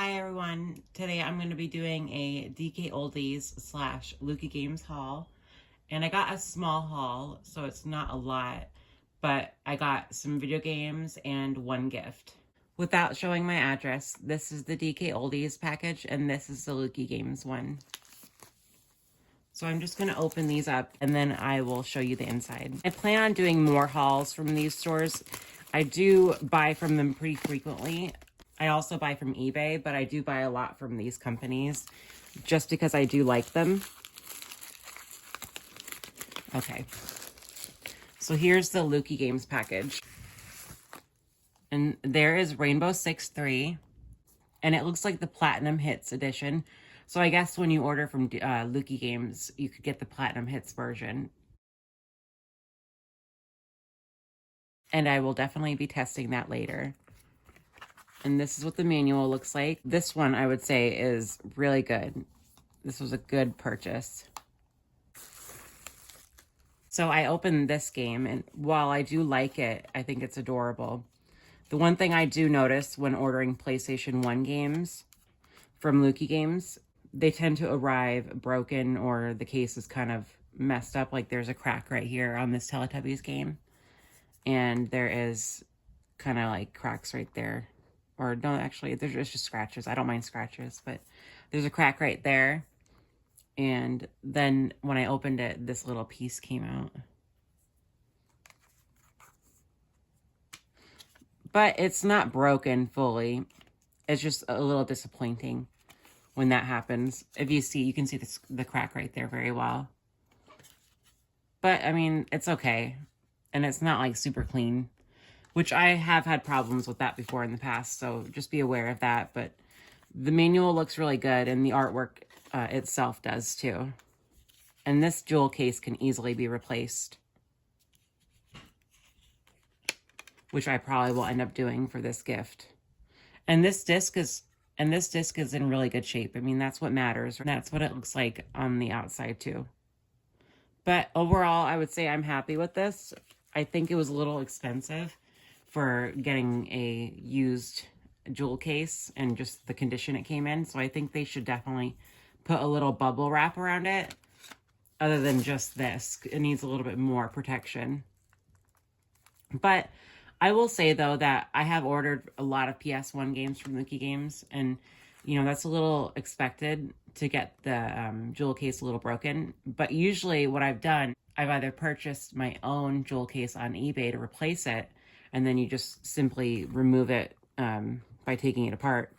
Hi everyone, today I'm going to be doing a DK Oldies / Lukie Games haul, and I got a small haul, so it's not a lot, but I got some video games and one gift. Without showing my address, this is the DK Oldies package, and this is the Lukie Games one. So I'm just going to open these up, and then I will show you the inside. I plan on doing more hauls from these stores. I do buy from them pretty frequently. I also buy from eBay, but I do buy a lot from these companies just because I do like them. Okay. So here's the Lukie Games package. And there is Rainbow Six 3. And it looks like the Platinum Hits edition. So I guess when you order from Lukie Games, you could get the Platinum Hits version. And I will definitely be testing that later. And this is what the manual looks like. This one, I would say, is really good. This was a good purchase. So I opened this game, and while I do like it, I think it's adorable. The one thing I do notice when ordering PlayStation 1 games from Lukie Games, they tend to arrive broken or the case is kind of messed up. Like there's a crack right here on this Teletubbies game. And there is kind of like cracks right there. Or no, actually, there's just scratches. I don't mind scratches, but there's a crack right there. And then when I opened it, this little piece came out. But it's not broken fully. It's just a little disappointing when that happens. If you see, you can see the crack right there very well. But, I mean, it's okay. And it's not, like, super clean. Which I have had problems with that before in the past, so just be aware of that. But the manual looks really good, and the artwork itself does too. And this jewel case can easily be replaced, which I probably will end up doing for this gift. And this disc is in really good shape. I mean, that's what matters. That's what it looks like on the outside too. But overall, I would say I'm happy with this. I think it was a little expensive for getting a used jewel case and just the condition it came in. So I think they should definitely put a little bubble wrap around it. Other than just this, it needs a little bit more protection. But I will say though that I have ordered a lot of PS1 games from Lukie Games, and you know that's a little expected to get the jewel case a little broken. But usually what I've done, I've either purchased my own jewel case on eBay to replace it, and then you just simply remove it by taking it apart.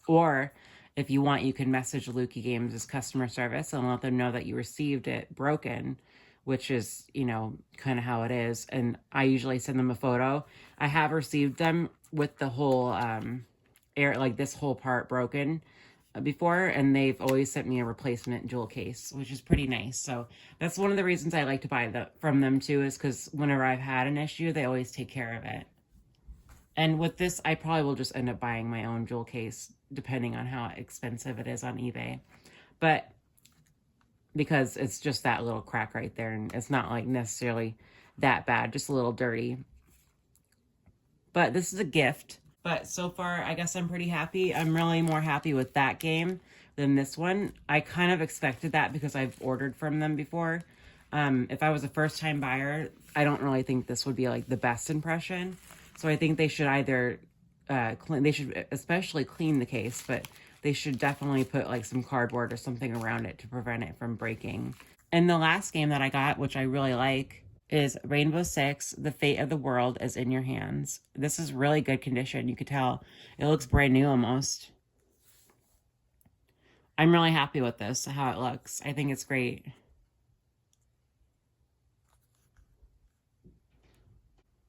Or if you want, you can message Lukie Games' customer service and let them know that you received it broken, which is, you know, kind of how it is. And I usually send them a photo. I have received them with the whole like this whole part broken before, and they've always sent me a replacement jewel case, which is pretty nice. So that's one of the reasons I like to buy from them too, is because whenever I've had an issue, they always take care of it. And with this, I probably will just end up buying my own jewel case, depending on how expensive it is on eBay. But because it's just that little crack right there, and it's not like necessarily that bad, just a little dirty. But this is a gift. But so far, I guess I'm pretty happy. I'm really more happy with that game than this one. I kind of expected that because I've ordered from them before. If I was a first-time buyer, I don't really think this would be like the best impression. So I think they should either they should especially clean the case, but they should definitely put like some cardboard or something around it to prevent it from breaking. And the last game that I got, which I really like, is Rainbow Six, The Fate of the World is in Your Hands. This is really good condition. You could tell it looks brand new almost. I'm really happy with this, how it looks. I think it's great.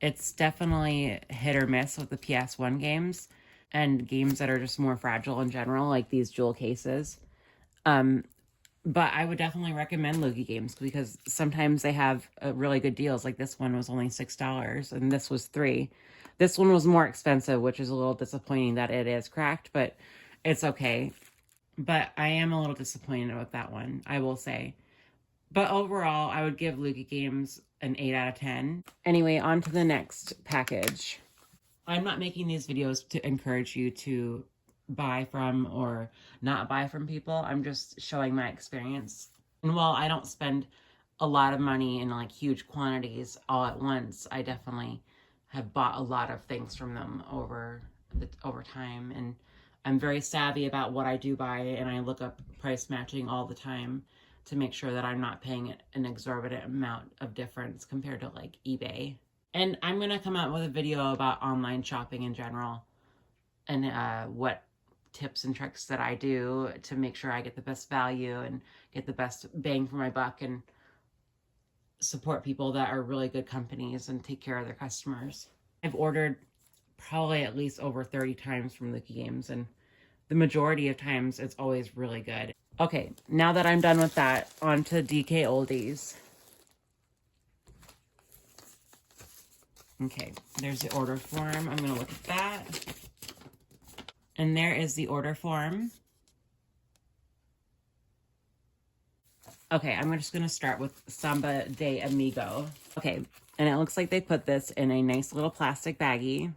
It's definitely hit or miss with the PS1 games and games that are just more fragile in general, like these jewel cases. But I would definitely recommend Lukie Games because sometimes they have really good deals. Like this one was only $6 and this was $3. This one was more expensive, which is a little disappointing that it is cracked, but it's okay. But I am a little disappointed with that one, I will say. But overall, I would give Lukie Games an 8 out of 10. Anyway, on to the next package. I'm not making these videos to encourage you to buy from or not buy from people. I'm just showing my experience. And while I don't spend a lot of money in like huge quantities all at once, I definitely have bought a lot of things from them over time. And I'm very savvy about what I do buy, and I look up price matching all the time to make sure that I'm not paying an exorbitant amount of difference compared to like eBay. And I'm going to come out with a video about online shopping in general and what tips and tricks that I do to make sure I get the best value and get the best bang for my buck and support people that are really good companies and take care of their customers. I've ordered probably at least over 30 times from Lukie Games, and the majority of times it's always really good. Okay, now that I'm done with that, on to DK Oldies. Okay, there's the order form. I'm going to look at that. And there is the order form. Okay, I'm just going to start with Samba de Amigo. Okay, and it looks like they put this in a nice little plastic baggie.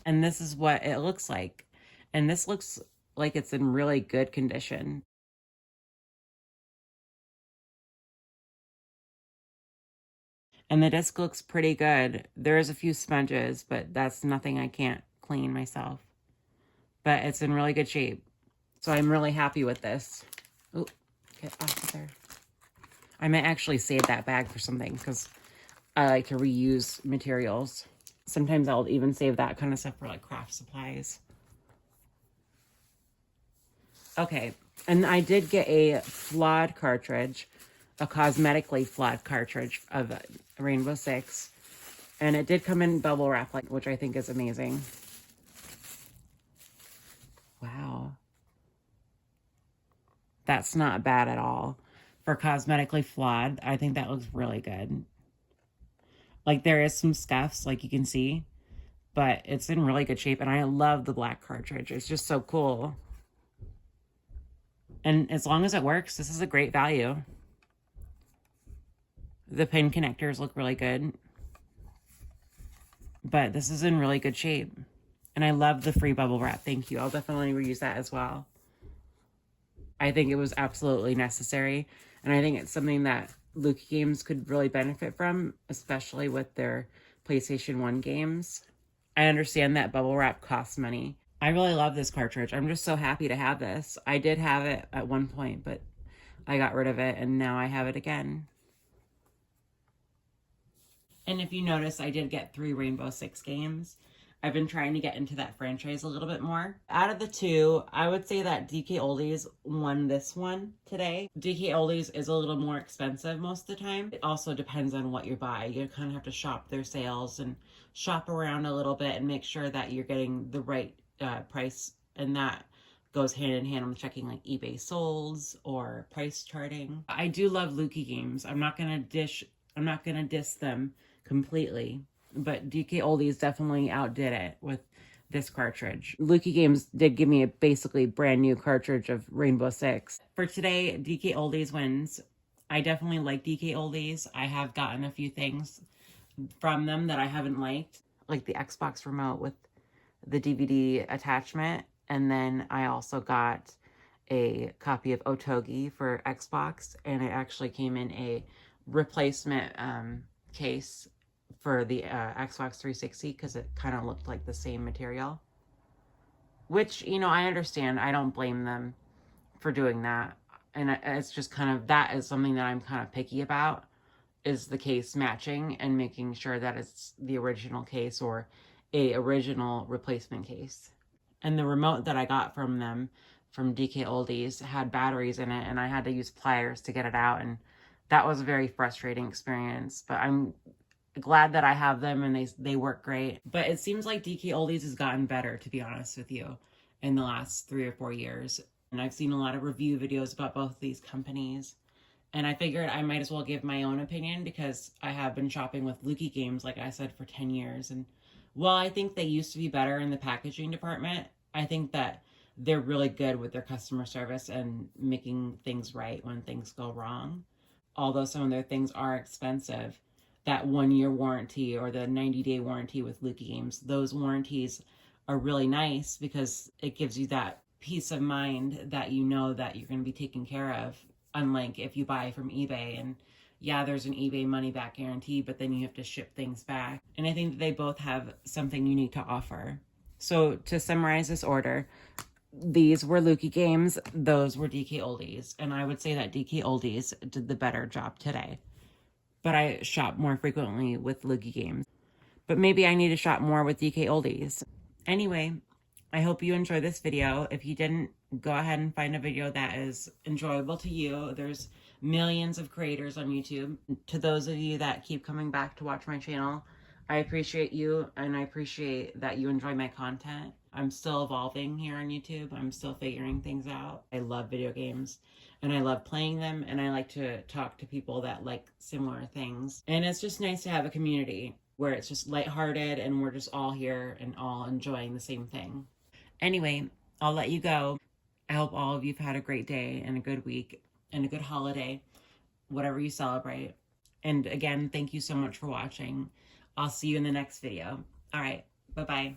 And this is what it looks like. And this looks like it's in really good condition. And the disc looks pretty good. There's a few smudges, but that's nothing I can't clean myself. But it's in really good shape. So I'm really happy with this. Oh, get off of there. I might actually save that bag for something because I like to reuse materials. Sometimes I'll even save that kind of stuff for like craft supplies. Okay, and I did get a flawed cartridge, a cosmetically flawed cartridge of Rainbow Six, and it did come in bubble wrap, which I think is amazing. Wow. That's not bad at all. For cosmetically flawed, I think that looks really good. Like, there is some scuffs, like you can see, but it's in really good shape, and I love the black cartridge. It's just so cool. And as long as it works, this is a great value. The pin connectors look really good, but this is in really good shape. And I love the free bubble wrap. Thank you. I'll definitely reuse that as well. I think it was absolutely necessary. And I think it's something that Lukie Games could really benefit from, especially with their PlayStation 1 games. I understand that bubble wrap costs money. I really love this cartridge. I'm just so happy to have this. I did have it at one point, but I got rid of it, and now I have it again. And if you notice, I did get 3 Rainbow Six games. I've been trying to get into that franchise a little bit more. Out of the 2, I would say that DK Oldies won this one today. DK Oldies is a little more expensive most of the time. It also depends on what you buy. You kind of have to shop their sales and shop around a little bit and make sure that you're getting the right price. And that goes hand in hand with checking like eBay solds or price charting. I do love Lukie Games. I'm not gonna diss them completely, but DK Oldies definitely outdid it with this cartridge. Lukie Games did give me a basically brand new cartridge of Rainbow Six. For today, DK Oldies wins. I definitely like DK Oldies. I have gotten a few things from them that I haven't liked, like the Xbox remote with the DVD attachment. And then I also got a copy of Otogi for Xbox, and it actually came in a replacement case for the Xbox 360 because it kind of looked like the same material. Which, you know, I understand. I don't blame them for doing that. And it's just kind of, that is something that I'm kind of picky about, is the case matching and making sure that it's the original case or a original replacement case. And the remote that I got from them, from DK Oldies, had batteries in it, and I had to use pliers to get it out, and that was a very frustrating experience. But I'm glad that I have them, and they work great. But it seems like DK Oldies has gotten better, to be honest with you, in the last 3 or 4 years. And I've seen a lot of review videos about both these companies. And I figured I might as well give my own opinion because I have been shopping with Lukie Games, like I said, for 10 years. And while I think they used to be better in the packaging department, I think that they're really good with their customer service and making things right when things go wrong. Although some of their things are expensive, that 1-year warranty or the 90-day warranty with Lukie Games. Those warranties are really nice because it gives you that peace of mind that you know that you're going to be taken care of, unlike if you buy from eBay. And yeah, there's an eBay money back guarantee, but then you have to ship things back. And I think that they both have something unique to offer. So to summarize this order, these were Lukie Games, those were DK Oldies, and I would say that DK Oldies did the better job today. But I shop more frequently with Lukie Games. But maybe I need to shop more with DK Oldies. Anyway, I hope you enjoyed this video. If you didn't, go ahead and find a video that is enjoyable to you. There's millions of creators on YouTube. To those of you that keep coming back to watch my channel, I appreciate you, and I appreciate that you enjoy my content. I'm still evolving here on YouTube. I'm still figuring things out. I love video games, and I love playing them, and I like to talk to people that like similar things. And it's just nice to have a community where it's just lighthearted and we're just all here and all enjoying the same thing. Anyway, I'll let you go. I hope all of you have had a great day and a good week and a good holiday, whatever you celebrate. And again, thank you so much for watching. I'll see you in the next video. All right, bye-bye.